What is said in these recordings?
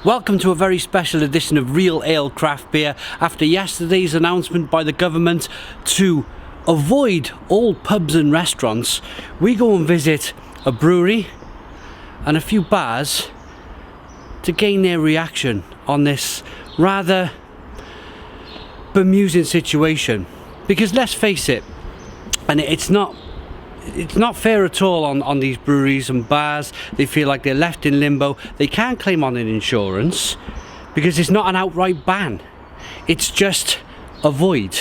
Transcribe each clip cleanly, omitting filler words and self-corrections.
Welcome to a very special edition of Real Ale Craft Beer after yesterday's announcement by the government to avoid all pubs and restaurants. We go and visit a brewery and a few bars to gain their reaction on this rather bemusing situation. Because let's face it, and it's not fair at all on these breweries and bars. They feel like they're left in limbo. They can't claim on an insurance because it's not an outright ban. It's just a void.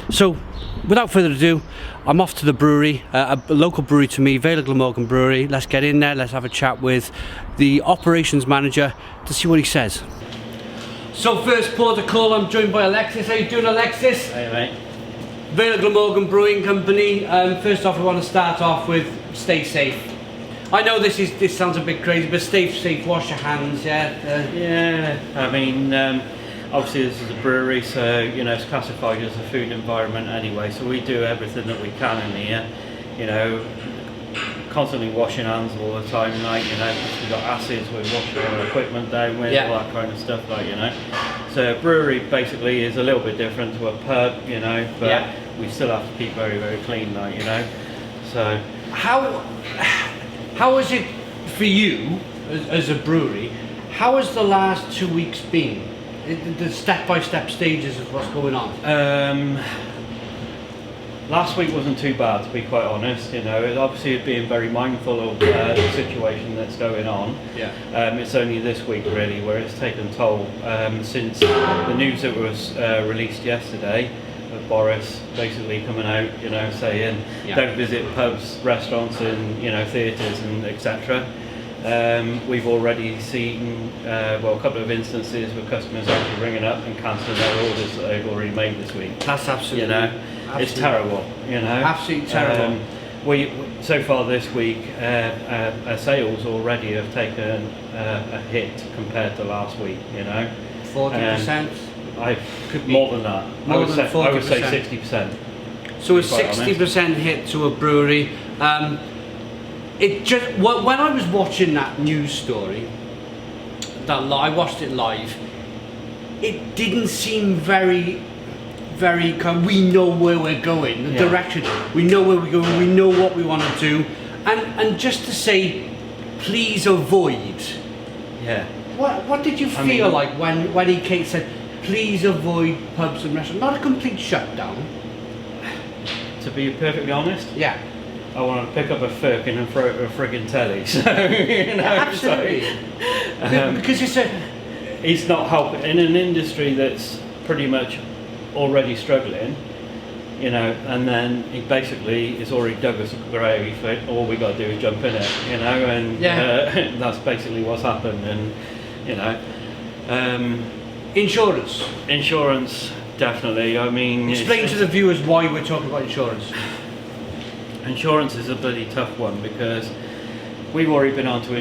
So without further ado, I'm off to the brewery, a local brewery to me, Vale of Glamorgan Brewery. Let's get in there, let's have a chat with the operations manager to see what he says. So first port of call, I'm joined by Alexis. How you doing, Alexis? Hey mate. Vale of Glamorgan Brewing Company. First off, we want to start off with stay safe. I know this sounds a bit crazy, but stay safe, wash your hands, yeah? Yeah, I mean, obviously this is a brewery, so, you know, it's classified as a food environment anyway, so we do everything that we can in here, you know, constantly washing hands all the time, like, you know, we've got acids, we wash our equipment down with, all that kind of stuff, like, you know. So a brewery basically is a little bit different to a pub, you know, but we still have to keep very, very clean, like, you know. So how is it for you as a brewery? How has the last 2 weeks been? The step-by-step stages of what's going on. Last week wasn't too bad, to be quite honest. You know, obviously being very mindful of the situation that's going on. Yeah. It's only this week really where it's taken toll since the news that was released yesterday of Boris basically coming out, you know, saying don't visit pubs, restaurants, and, you know, theatres and etc. We've already seen a couple of instances where customers actually ringing up and cancelling their orders that they've already made this week. That's absolutely, you know, it's terrible, you know. Absolutely terrible. We so far this week, our sales already have taken a hit compared to last week, you know. 40%? More than that. More I would than 40%. I would say 60%. So a 60% hit to a brewery. It just when I was watching that news story, I watched it live. It didn't seem very we know where we're going, the direction. We know where we're going. We know what we want to do, and just to say, please avoid. Yeah. What did you feel like when he said, please avoid pubs and restaurants? Not a complete shutdown. To be perfectly honest. Yeah. I want to pick up a firkin and throw it at a friggin' telly. So, you know, absolutely. Because it's not helping in an industry that's pretty much already struggling, you know, and then he basically is already dug us a grave. All we got to do is jump in it, you know, and that's basically what's happened. And, you know, insurance, definitely. I mean, explain to the viewers why we're talking about insurance. Insurance is a bloody tough one because we've already been on to our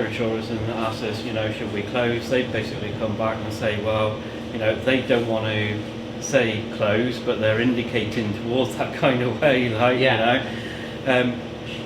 insurers and asked us, you know, should we close? They basically come back and say, well, you know, they don't want to say close, but they're indicating towards that kind of way, like, you know.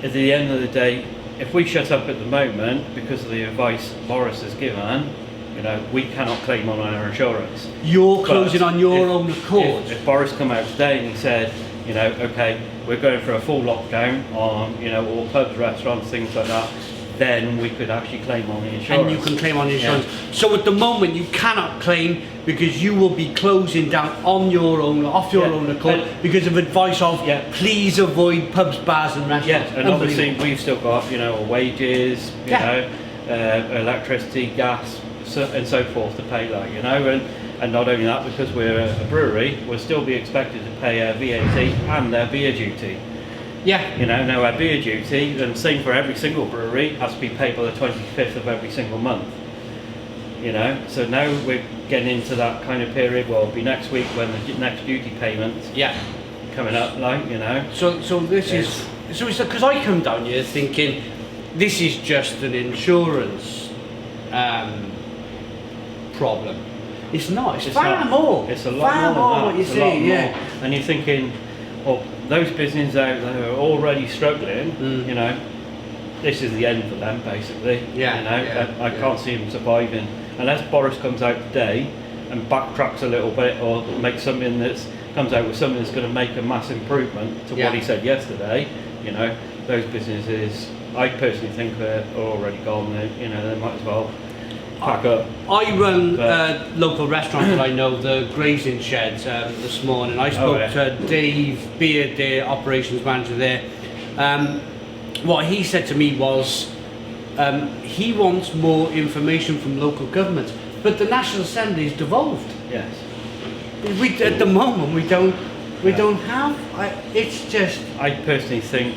At the end of the day, if we shut up at the moment because of the advice Boris has given, you know, we cannot claim on our insurance. You're closing on your own accord. If Boris come out today and he said, you know, okay, we're going for a full lockdown on, you know, all pubs, restaurants, things like that, then we could actually claim on the insurance. And you can claim on the insurance. So at the moment you cannot claim because you will be closing down on your own, off your own accord, because of advice of please avoid pubs, bars and restaurants. Yeah, and obviously we've still got, you know, our wages, you know, electricity, gas, and so forth to pay that, you know, and not only that, because we're a brewery, we'll still be expected to pay our VAT and our beer duty. Yeah. You know, now our beer duty, and same for every single brewery, has to be paid by the 25th of every single month. You know, so now we're getting into that kind of period. Well, it'll be next week when the next duty payment coming up, like, you know. So this is it's because I come down here thinking this is just an insurance problem. It's not. It's far more. It's a lot more than that. What you see, And you're thinking, well, those businesses out there are already struggling, you know, this is the end for them, basically. Yeah, You know, yeah, I can't see them surviving unless Boris comes out today and backtracks a little bit, or makes something comes out with something that's going to make a mass improvement to what he said yesterday. You know, those businesses, I personally think they're already gone. You know, they might as well pack up. I run a local restaurant that I know, the Grazing Shed, this morning. I spoke to Dave Beard, the operations manager there. What he said to me was he wants more information from local governments, but the National Assembly is devolved. Yes. At the moment we don't have. It's just. I personally think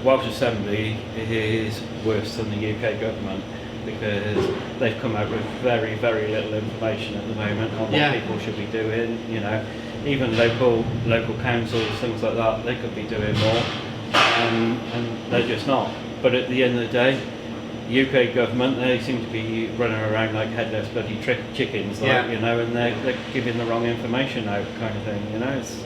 Welsh Assembly is worse than the UK government, because they've come out with very, very little information at the moment on what people should be doing. You know, even local councils, things like that, they could be doing more, and they're just not. But at the end of the day, UK government, they seem to be running around like headless bloody chickens, like, you know, and they're giving the wrong information out, kind of thing. You know, it's.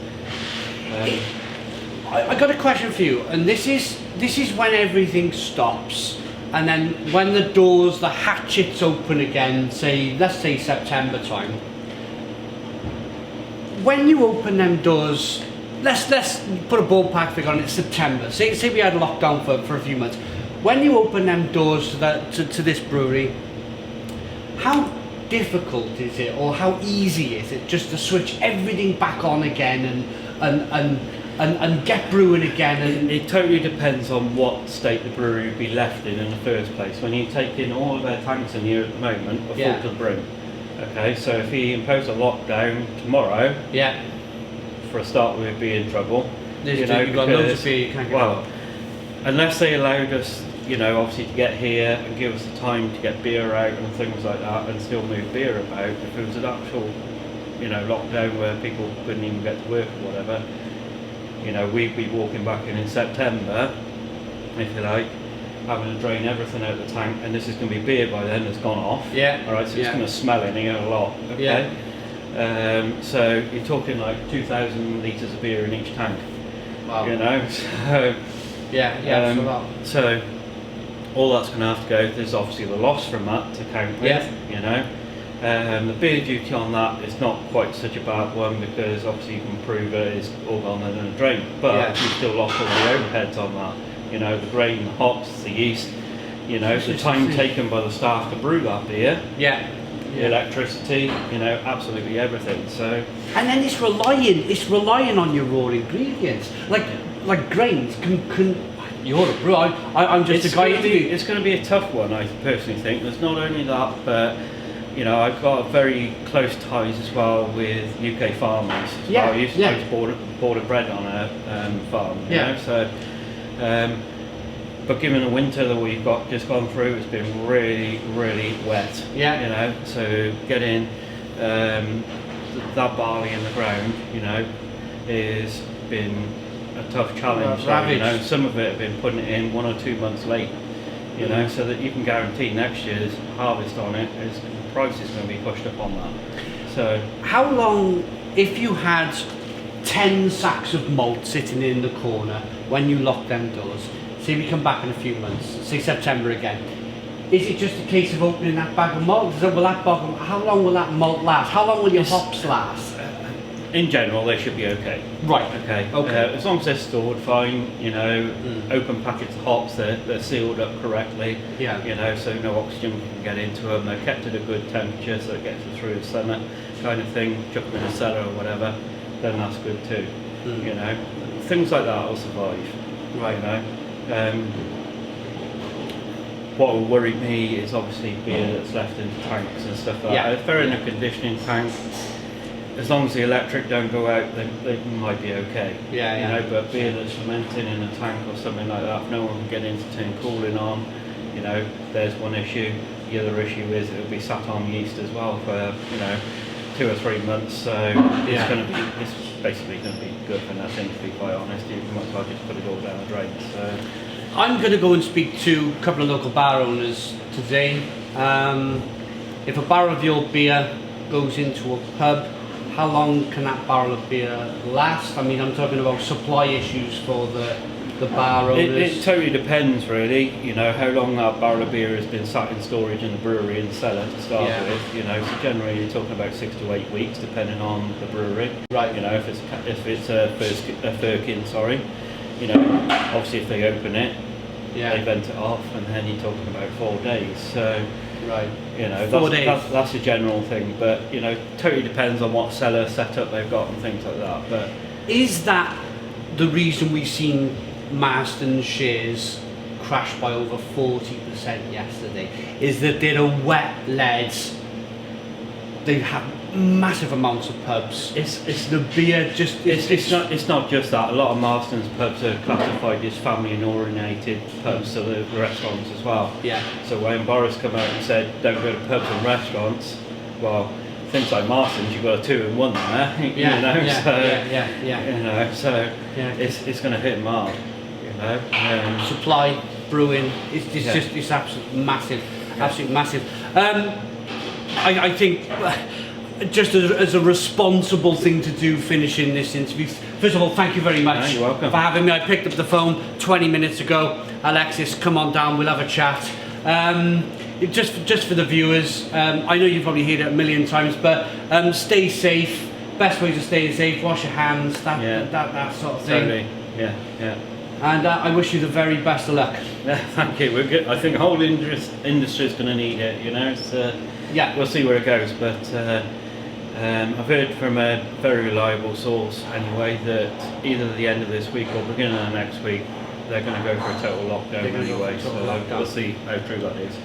I got a question for you, and this is when everything stops. And then when the doors, the hatchets open again, let's say September time. When you open them doors, let's put a ballpark figure on it, September. Say we had lockdown for a few months. When you open them doors to this brewery, how difficult is it, or how easy is it just to switch everything back on again and get brewing again? And it totally depends on what state the brewery would be left in the first place. When you take in all of their tanks in here at the moment are full to the brim. Okay, so if he imposed a lockdown tomorrow, for a start we'd be in trouble. You've got loads of beer you can't get out. Unless they allowed us, you know, obviously to get here and give us the time to get beer out and things like that, and still move beer about. If it was an actual, you know, lockdown where people couldn't even get to work or whatever, you know, we'd be walking back in September, if you like, having to drain everything out of the tank, and this is going to be beer by then that's gone off. Alright, so it's going to smell in here a lot. Okay. So you're talking like 2,000 litres of beer in each tank. Wow. You know, so so all that's going to have to go. There's obviously the loss from that to count with. You know. The beer duty on that is not quite such a bad one, because obviously you can prove it's all gone in a drain, but you still lost all the overheads on that. You know, the grain, the hops, the yeast, you know, the time taken by the staff to brew that beer, the electricity, you know, absolutely everything. So, and then it's relying on your raw ingredients, like grains. You're a brewer. I'm just a guy. It's going to be a tough one, I personally think. There's not only that, but you know, I've got very close ties as well with UK farmers. I used to board and bred on a farm, you know, so. But given the winter that we've just gone through, it's been really, really wet. You know, so getting that barley in the ground, you know, has been a tough challenge. So, you know, some of it have been putting it in 1 or 2 months late. You know, so that you can guarantee next year's harvest on it is. Price is going to be pushed up on that. So, how long, if you had 10 sacks of malt sitting in the corner when you lock them doors, say we come back in a few months, say September again, is it just a case of opening that bag of malt? How long will that malt last? How long will your hops last? In general, they should be okay. Right. Okay. As long as they're stored fine, you know, open packets of hops, they're sealed up correctly. You know, so no oxygen can get into them. They're kept at a good temperature, so it gets them through the summer, kind of thing. Chuck them in a cellar or whatever, then that's good too. You know, things like that will survive. Right. You know. What will worry me is obviously beer that's left in tanks and stuff like that. If they're in a conditioning tank, as long as the electric don't go out, they might be okay. You know, but beer that's fermenting in a tank or something like that, if no one can get in to turn cooling on, you know, there's one issue. The other issue is it'll be sat on yeast as well for, you know, 2 or 3 months. So it's basically going to be good for nothing, to be quite honest. You might as well just put it all down the drain. So I'm going to go and speak to a couple of local bar owners today. If a barrel of the old beer goes into a pub, how long can that barrel of beer last? I mean, I'm talking about supply issues for the the bar owners? It totally depends, really. You know, how long that barrel of beer has been sat in storage in the brewery and the cellar to start with. You know, so generally you're talking about 6 to 8 weeks, depending on the brewery. Right. You know, if it's a firkin, sorry. You know, obviously if they open it, they vent it off, and then you're talking about 4 days. So, right. You know, 4 days. That's a general thing, but you know, totally depends on what cellar setup they've got and things like that. But is that the reason we've seen Marston's shares crash by over 40% yesterday? Is that they're a wet leads? They have massive amounts of pubs. It's the beer just. It's not just that. A lot of Marston's pubs are classified as family-oriented pubs, so the restaurants as well. Yeah. So when Boris come out and said don't go to pubs and restaurants, well, things like Marston's, you've got a 2-in-1 there. You know, so it's going to hit them hard. You know, supply brewing. It's absolutely massive, absolutely massive. I think. Just as a responsible thing to do finishing this interview. First of all, thank you very much you're welcome. for having me. I picked up the phone 20 minutes ago. Alexis, come on down, we'll have a chat. Just for the viewers, I know you've probably heard it a million times, but stay safe. Best way to stay safe, wash your hands, that sort of thing. Totally. Yeah. And I wish you the very best of luck. Thank you. We're good. I think the whole industry is going to need it. You know, we'll see where it goes, but. I've heard from a very reliable source anyway that either the end of this week or beginning of next week they're going to go for a total lockdown anyway, so we'll see how true that is.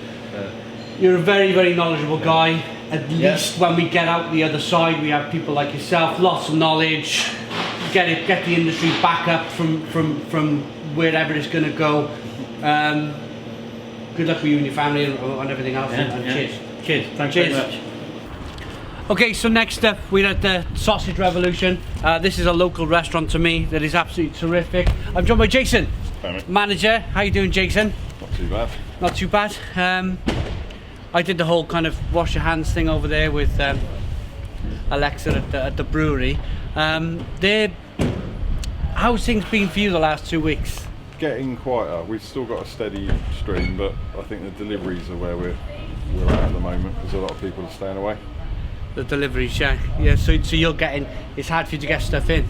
You're a very, very knowledgeable guy. At least when we get out the other side, we have people like yourself, lots of knowledge, get the industry back up from wherever it's going to go. Good luck with you and your family and everything else. Cheers. Thanks very much. Okay, so next up we're at the Sausage Revolution. This is a local restaurant to me that is absolutely terrific. I'm joined by Jason, manager. How you doing, Jason? Not too bad. Not too bad. I did the whole kind of wash your hands thing over there with Alexa at the brewery. How's things been for you the last 2 weeks? Getting quieter. We've still got a steady stream, but I think the deliveries are where we're at the moment because a lot of people are staying away. The deliveries, yeah. So you're getting. It's hard for you to get stuff in.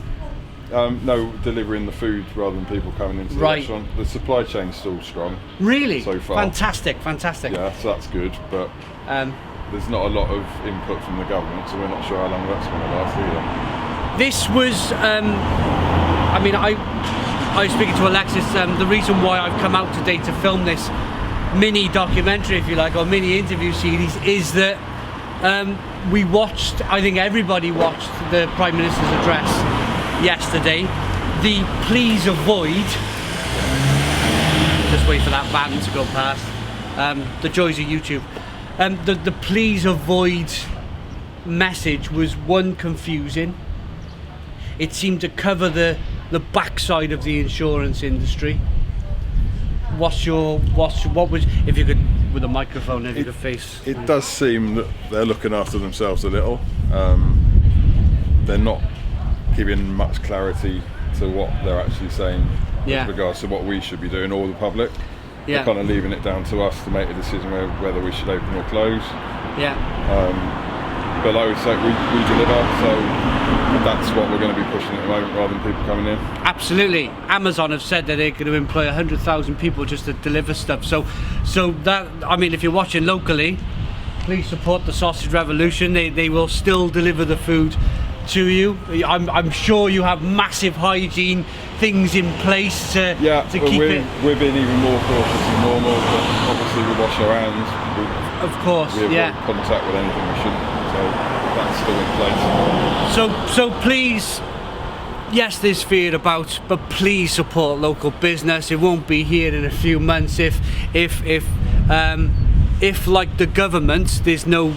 No, delivering the food rather than people coming into the restaurant. The supply chain's still strong. Really? So far. Fantastic. Yeah, so that's good, but there's not a lot of input from the government, so we're not sure how long that's going to last either. This was, I was speaking to Alexis. The reason why I've come out today to film this mini documentary, if you like, or mini interview series, is that I think everybody watched the Prime Minister's address yesterday. The please avoid, just wait for that van to go past, the joys of YouTube. The please avoid message was confusing. It seemed to cover the backside of the insurance industry. What was, if you could, with a microphone over your face? It does seem that they're looking after themselves a little. They're not giving much clarity to what they're actually saying with regards to what we should be doing, or the public. They're kind of leaving it down to us to make a decision whether we should open or close. But like we say, we deliver, so that's what we're going to be pushing at the moment rather than people coming in. Absolutely. Amazon have said that they're going to employ 100,000 people just to deliver stuff. So that, I mean, if you're watching locally, please support the Sausage Revolution. They will still deliver the food to you. I'm sure you have massive hygiene things in place to keep it. We're being even more cautious than normal, but obviously we wash our hands. Of course, we avoid contact with anything we shouldn't. So that's still in place. So please, yes, there's fear about, but please support local business. It won't be here in a few months if like the government, there's no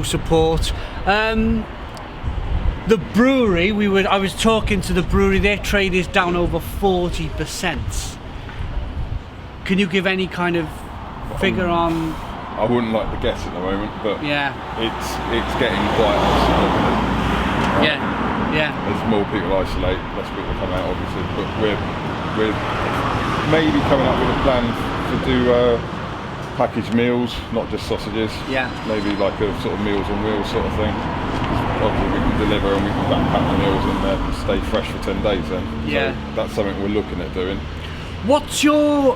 support. The brewery, I was talking to the brewery. Their trade is down over 40%. Can you give any kind of figure on? I wouldn't like to guess at the moment, but it's getting quite isolated. Yeah. As more people isolate, less people come out, obviously. But we're maybe coming up with a plan to do packaged meals, not just sausages. Yeah. Maybe like a sort of meals on wheels sort of thing. Obviously we can deliver and we can backpack the meals in there and stay fresh for 10 days then. Yeah. So that's something we're looking at doing. What's your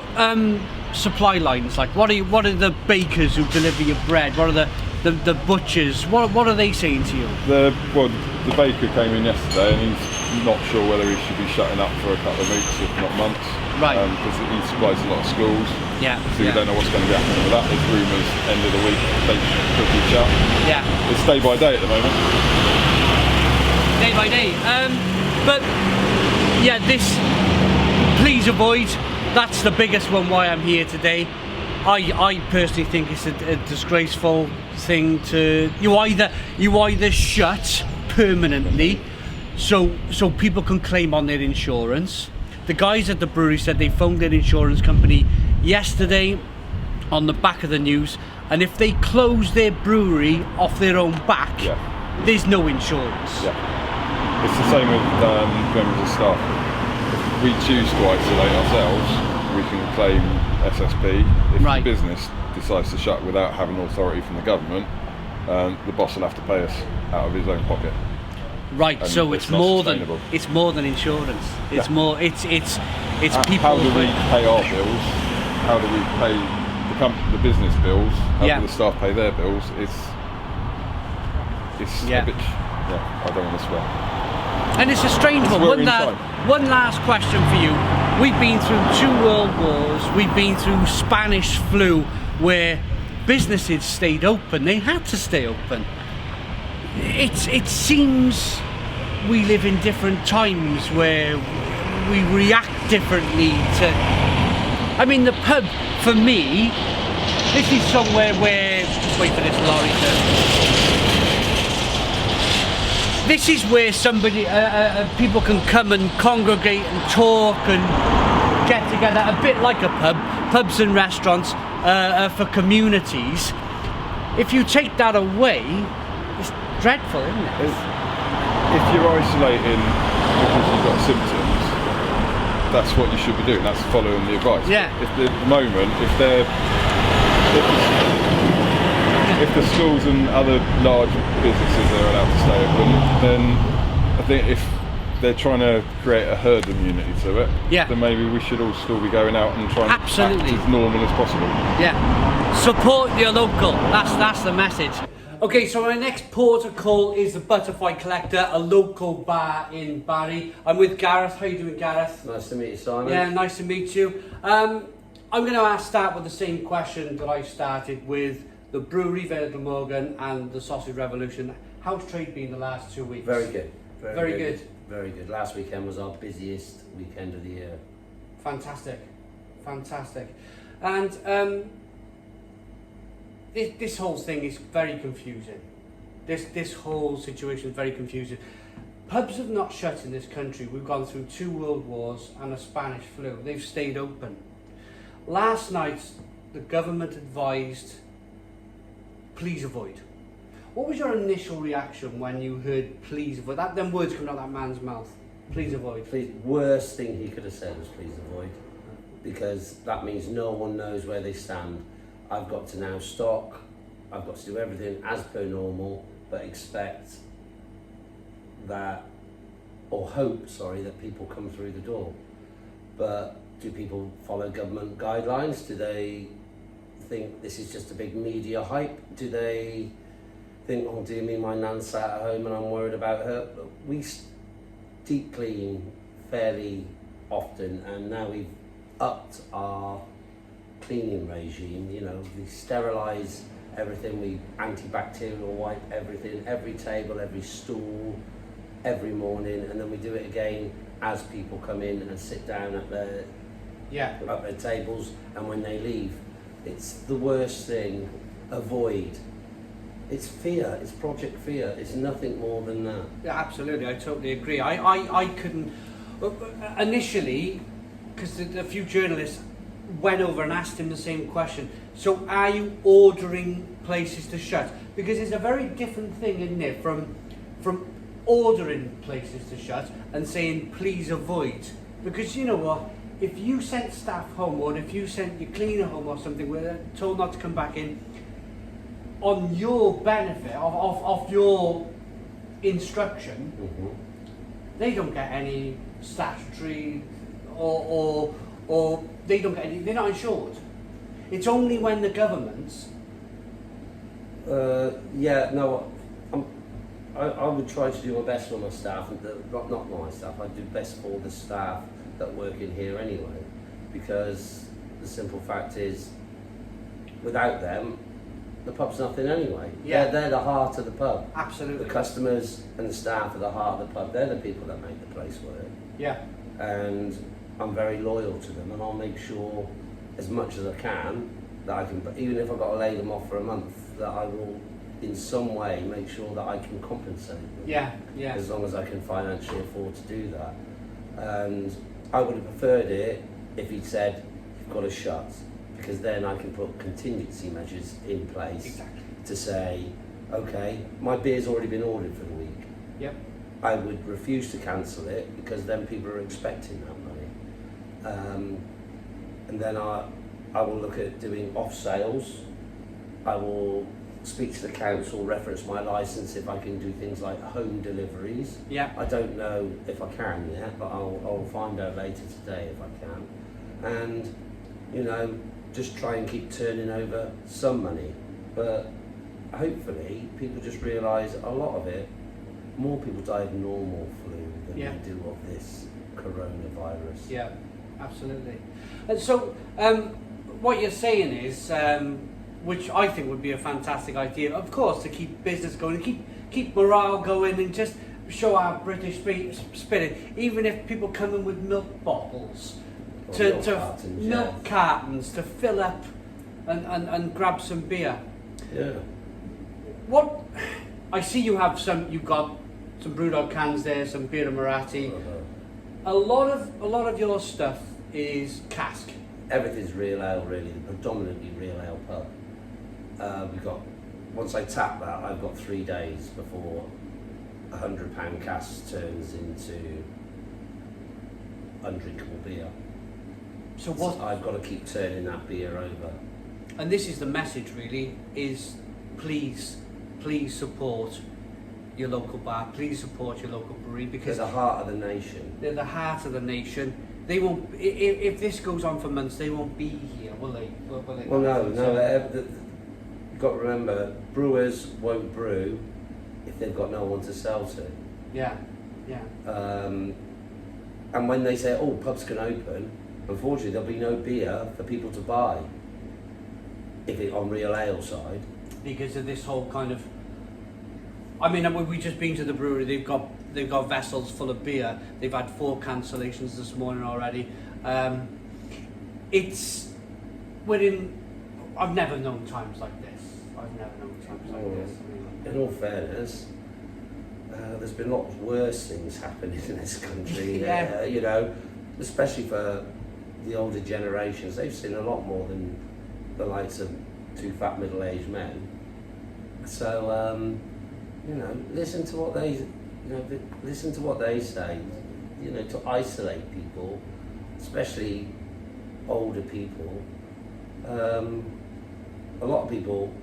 supply lines like? What are the bakers who deliver your bread? What are the butchers? What are they saying to you? The baker came in yesterday and he's not sure whether he should be shutting up for a couple of weeks, if not months. Right. Because he supplies a lot of schools. Yeah. So you don't know what's going to be happening with that. There's rumours end of the week they could be shut. Yeah. It's day by day at the moment. Day by day. But yeah, this please avoid. That's the biggest one why I'm here today. I personally think it's a disgraceful thing to you either shut permanently so people can claim on their insurance. The guys at the brewery said they phoned their insurance company yesterday on the back of the news, and if they close their brewery off their own back, there's no insurance. Yeah. It's the same with members of staff. If we choose to isolate ourselves, we can claim SSP. If the business decides to shut without having authority from the government, the boss will have to pay us out of his own pocket. Right, and so it's more than insurance. It's more it's people. How do we pay our bills? How do we pay the business bills? How do the staff pay their bills? It's a bit. I don't want to swear. And it's a strange one. One last question for you. We've been through 2 world wars. We've been through Spanish flu, where businesses stayed open. They had to stay open. It seems we live in different times where we react differently to. I mean, the pub for me. This is somewhere where. Just wait for this lorry to. This is where people can come and congregate and talk and get together, a bit like a pub, pubs and restaurants for communities. If you take that away, it's dreadful, isn't it? If you're isolating because you've got symptoms, that's what you should be doing. That's following the advice. Yeah. At the moment, if the schools and other large businesses are allowed to stay open, then I think if they're trying to create a herd immunity to it, then maybe we should all still be going out and trying to act as normal as possible. Yeah. Support your local. That's the message. Okay, so my next port of call is the Butterfly Collector, a local bar in Barry. I'm with Gareth. How you doing, Gareth? Nice to meet you, Simon. Yeah, nice to meet you. I'm going to start with the same question that I started with the Brewery, Vale Glamorgan, and the Sausage Revolution. How's trade been the last 2 weeks? Very good. Very good. Very good. Last weekend was our busiest weekend of the year. Fantastic. And this whole thing is very confusing. This whole situation is very confusing. Pubs have not shut in this country. We've gone through 2 world wars and a Spanish flu. They've stayed open. Last night, the government advised, please avoid. What was your initial reaction when you heard please avoid? Them words coming out of that man's mouth. Please avoid. Worst thing he could have said was please avoid. Because that means no one knows where they stand. I've got to now stock. I've got to do everything as per normal, but expect that, or hope, that people come through the door. But do people follow government guidelines? Do they think this is just a big media hype? Do they think, oh dear me, my nan's sat at home and I'm worried about her? But we deep clean fairly often, and now we've upped our cleaning regime. We sterilise everything, we antibacterial wipe everything, every table, every stool, every morning, and then we do it again as people come in and sit down at their tables, and when they leave. It's the worst thing. Avoid. It's fear. It's Project Fear. It's nothing more than that. Yeah, absolutely. I totally agree. I couldn't initially, because a few journalists went over and asked him the same question. So, are you ordering places to shut? Because it's a very different thing, isn't it, from ordering places to shut and saying please avoid. Because you know what, if you sent staff home, or if you sent your cleaner home or something, where they're told not to come back in, on your benefit, of your instruction, they don't get any statutory, or they don't get any, they're not insured. It's only when the government... I would try to do my best for my staff, and not my staff, I do best for the staff that work in here anyway, because the simple fact is, without them, the pub's nothing anyway. Yeah. They're the heart of the pub. Absolutely. The customers and the staff are the heart of the pub. They're the people that make the place work. Yeah. And I'm very loyal to them, and I'll make sure as much as I can that I can, even if I've got to lay them off for a month, that I will in some way make sure that I can compensate them. Yeah. As long as I can financially afford to do that. And I would have preferred it if he'd said, you've got to shut, because then I can put contingency measures in place to say, okay, my beer's already been ordered for the week. Yep. I would refuse to cancel it, because then people are expecting that money. And then I will look at doing off sales. I will speak to the council, reference my licence if I can do things like home deliveries. Yeah. I don't know if I can yet, but I'll find out later today if I can. And, you know, just try and keep turning over some money. But hopefully people just realise a lot of it, more people die of normal flu than they do of this coronavirus. Yeah, absolutely. And so what you're saying is, which I think would be a fantastic idea, of course, to keep business going, keep morale going, and just show our British spirit. Even if people come in with milk bottles, milk cartons to fill up and grab some beer. Yeah. What I see, you've got some Brewdog cans there, some beer and Marathi. A lot of your stuff is cask. Everything's real ale, really, predominantly real ale pub. Once I tap that, I've got 3 days before £100 cask turns into undrinkable beer. So I've got to keep turning that beer over. And this is the message, really, is please support your local bar, please support your local brewery, because they're the heart of the nation. They're the heart of the nation. They won't, if this goes on for months, they won't be here, will they? Well, no. You've got to remember, brewers won't brew if they've got no one to sell to. Yeah. And when they say, oh, pubs can open, unfortunately there'll be no beer for people to buy, if it on real ale side. Because of this whole kind of, I mean, we've just been to the brewery, they've got vessels full of beer. They've had 4 cancellations this morning already. I've never known times like this. In all fairness, there's been lots worse things happening in this country. Yeah. You know, especially for the older generations, they've seen a lot more than the likes of 2 fat middle-aged men. So, you know, listen to what they say. You know, to isolate people, especially older people. A lot of people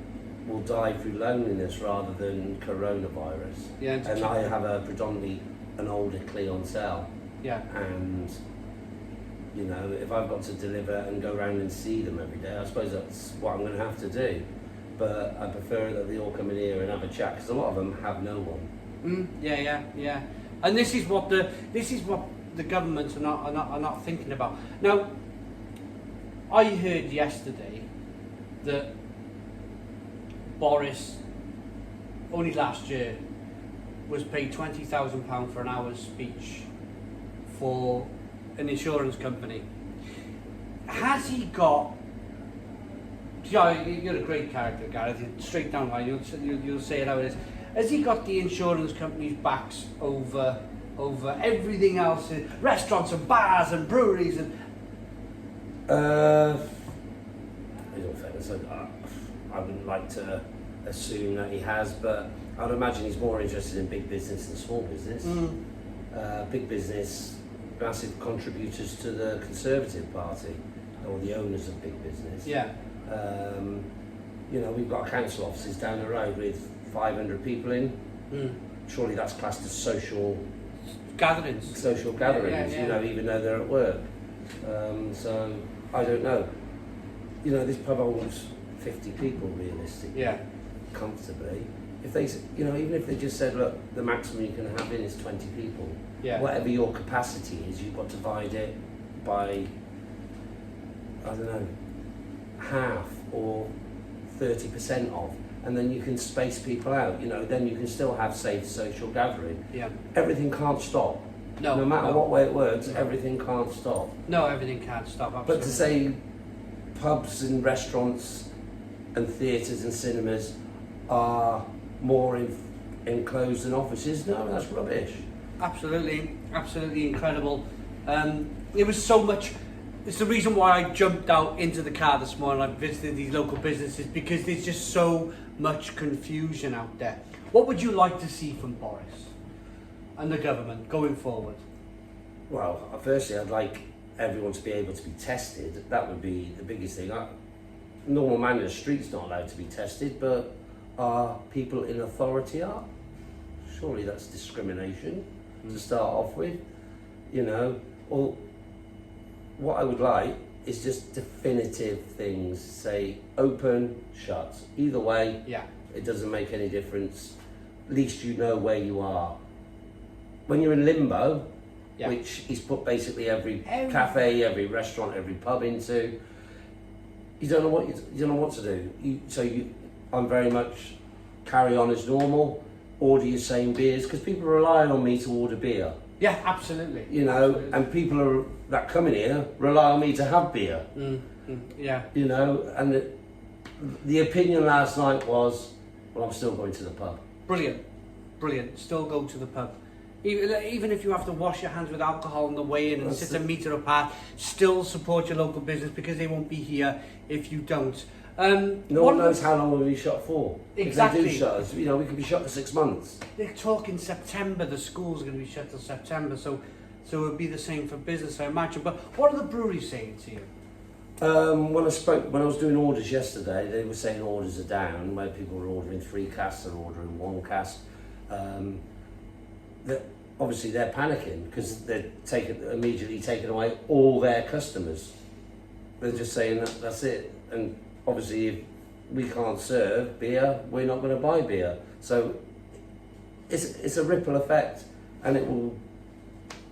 will die through loneliness rather than coronavirus. Yeah, and I have a predominantly an older clientele. Yeah. And you know, if I've got to deliver and go around and see them every day, I suppose that's what I'm going to have to do. But I prefer that they all come in here and have a chat, because a lot of them have no one. Yeah. And this is what the government are not thinking about. Now, I heard yesterday that Boris, only last year, was paid £20,000 for an hour's speech for an insurance company. Has he got? Yeah, you're a great character, Gareth. Straight down line, you'll say it how it is. Has he got the insurance company's backs over everything else, restaurants and bars and breweries and? In all fairness, I wouldn't like to assume that he has, but I'd imagine he's more interested in big business than small business. Big business massive contributors to the Conservative Party, or the owners of big business. Yeah. You know, we've got council offices down the road with 500 people in. Surely that's classed as social gatherings. You know, even though they're at work. So I don't know. You know, this pub holds 50 people realistically, comfortably. If they, you know, even if they just said, look, the maximum you can have in is 20 people. Whatever your capacity is, you've got to divide it by, I don't know, half or 30% of, and then you can space people out. You know, then you can still have safe social gathering. Everything can't stop. No matter what way it works, everything can't stop. No, everything can't stop. Absolutely. But to say pubs and restaurants and theatres and cinemas are more enclosed than offices, no, that's rubbish. Absolutely incredible. It was so much. It's the reason why I jumped out into the car this morning. I visited these local businesses because there's just so much confusion out there. What would you like to see from Boris and the government going forward? Well, firstly, I'd like everyone to be able to be tested. That would be the biggest thing. Normal man in the street's not allowed to be tested, but our people in authority are. Surely that's discrimination to start off with. You know, or what I would like is just definitive things. Say open, shut. Either way, it doesn't make any difference. At least you know where you are. When you're in limbo, which is put basically every cafe, every restaurant, every pub into, you don't know what to do. I'm very much carry on as normal. Order your same beers because people are relying on me to order beer. Yeah, absolutely. You know, and people that come in here rely on me to have beer. You know, and the opinion last night was, well, I'm still going to the pub. Brilliant. Still go to the pub. Even if you have to wash your hands with alcohol on the way in and sit a metre apart, still support your local business because they won't be here if you don't. No one knows how long we'll be shut for. Exactly. If they do shut us, you know, we could be shut for 6 months. They're talking September. The schools are going to be shut till September, so it'll be the same for business, I imagine. But what are the breweries saying to you? When I was doing orders yesterday, they were saying orders are down, where people were ordering 3 casks and ordering 1 cask. Obviously they're panicking because they're immediately taking away all their customers. They're just saying that's it. And obviously, if we can't serve beer, we're not going to buy beer. So it's a ripple effect, and it will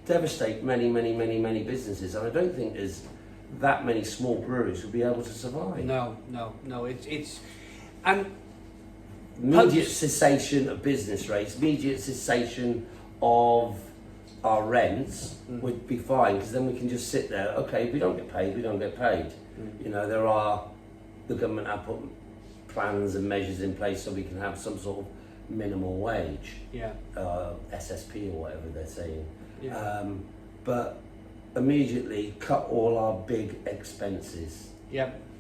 devastate many businesses. And I don't think there's that many small breweries will be able to survive. No. It's and immediate cessation of business rates, immediate cessation of our rents would be fine because then we can just sit there. Okay, if we don't get paid, we don't get paid. You know, the government have put plans and measures in place so we can have some sort of minimal wage, SSP or whatever they're saying. But immediately cut all our big expenses.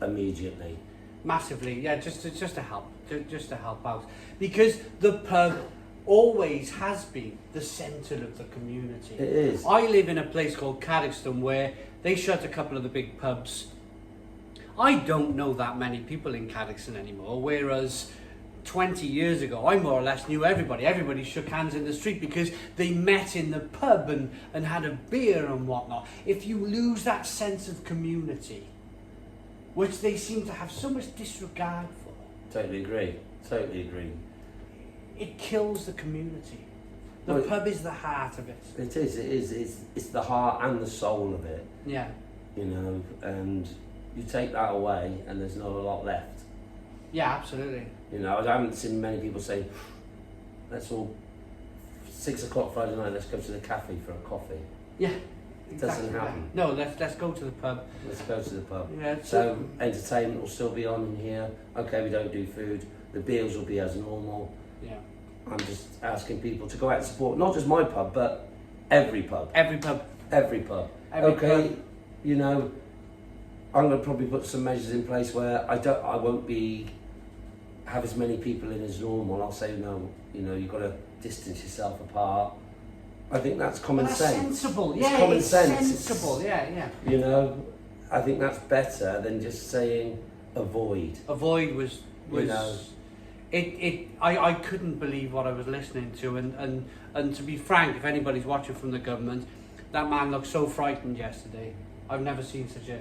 Immediately. Massively, just to help out, because the pub always has been the centre of the community. It is. I live in a place called Carrickston where they shut a couple of the big pubs. I don't know that many people in Carrickston anymore, whereas 20 years ago I more or less knew everybody. Everybody shook hands in the street because they met in the pub and had a beer and whatnot. If you lose that sense of community, which they seem to have so much disregard for. Totally agree. It kills the community. The pub is the heart of it. It is. It's the heart and the soul of it. Yeah. You know, and you take that away and there's not a lot left. Yeah, absolutely. You know, I haven't seen many people say, let's all, 6 o'clock Friday night, let's go to the cafe for a coffee. Yeah. It doesn't happen. No, let's go to the pub. Let's go to the pub. Yeah, so entertainment will still be on in here. Okay, we don't do food. The beers will be as normal. Yeah. I'm just asking people to go out and support not just my pub, but every pub. Okay, you know, I'm going to probably put some measures in place where I won't have as many people in as normal. I'll say no. You know, you've got to distance yourself apart. I think that's common That's sense. sensible. It's Yeah, common it's sense. sensible. Yeah. You know, I think that's better than just saying avoid. Avoid was You know. I couldn't believe what I was listening to, and to be frank, if anybody's watching from the government, that man looked so frightened yesterday. I've never seen such a.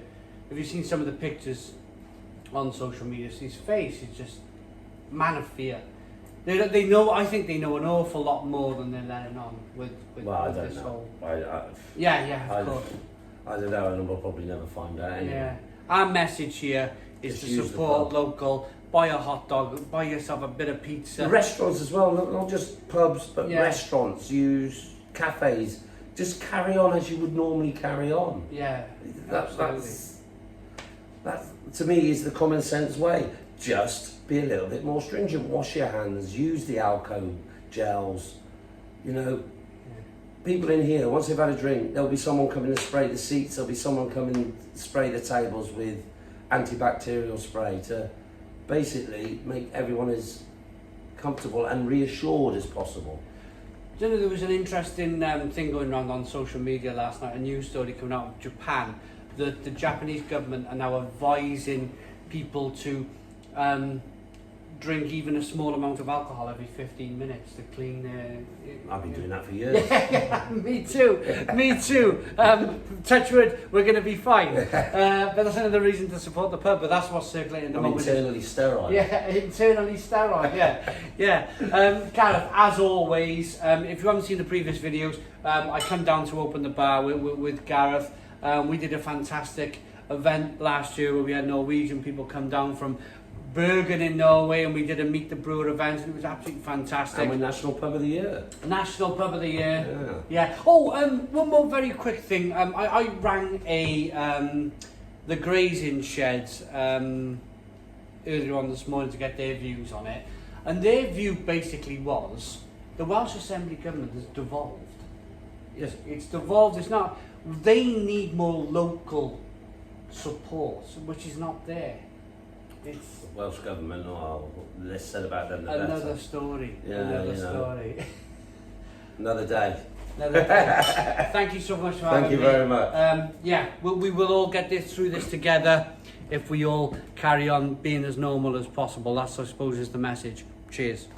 Have you seen some of the pictures on social media? His face is just man of fear. They know. I think they know an awful lot more than they're letting on with Well, I with don't this know. whole. Yeah, Of course. I don't know, and we'll probably never find out anyway. Yeah. Our message here is Just to use the support pub. local. Buy a hot dog. Buy yourself a bit of pizza. The restaurants as well, not just pubs, but Yeah. restaurants, use cafes. Just carry on as you would normally carry on. Yeah. Absolutely. That to me is the common sense way. Just be a little bit more stringent. Wash your hands. Use the alcohol gels. You know, people in here, once they've had a drink, there'll be someone coming to spray the seats. There'll be someone coming to spray the tables with antibacterial spray to basically make everyone as comfortable and reassured as possible. Do you know, there was an interesting thing going around on social media last night, a news story coming out of Japan, that the Japanese government are now advising people to drink even a small amount of alcohol every 15 minutes to clean their... I've been doing that for years. Yeah, me too. Touch wood, we're going to be fine. But that's another reason to support the pub, but that's what's circulating at the I'm moment. internally sterile. Yeah, internally sterile, yeah. Gareth, as always, if you haven't seen the previous videos, I come down to open the bar with Gareth. We did a fantastic event last year where we had Norwegian people come down from Bergen in Norway, and we did a Meet the Brewer event, and it was absolutely fantastic. And we're National Pub of the Year. National Pub of the Year. Yeah. Oh, one more very quick thing. I rang the grazing sheds earlier on this morning to get their views on it, and their view basically was the Welsh Assembly government has devolved. Yes. It's devolved. It's not. They need more local support, which is not there. It's The Welsh government, less said about them the another better. story. Yeah, Another you know. story. Another day. Thank you so much for having me. Thank you very much. We will all get through this together if we all carry on being as normal as possible. That's, I suppose, is the message. Cheers.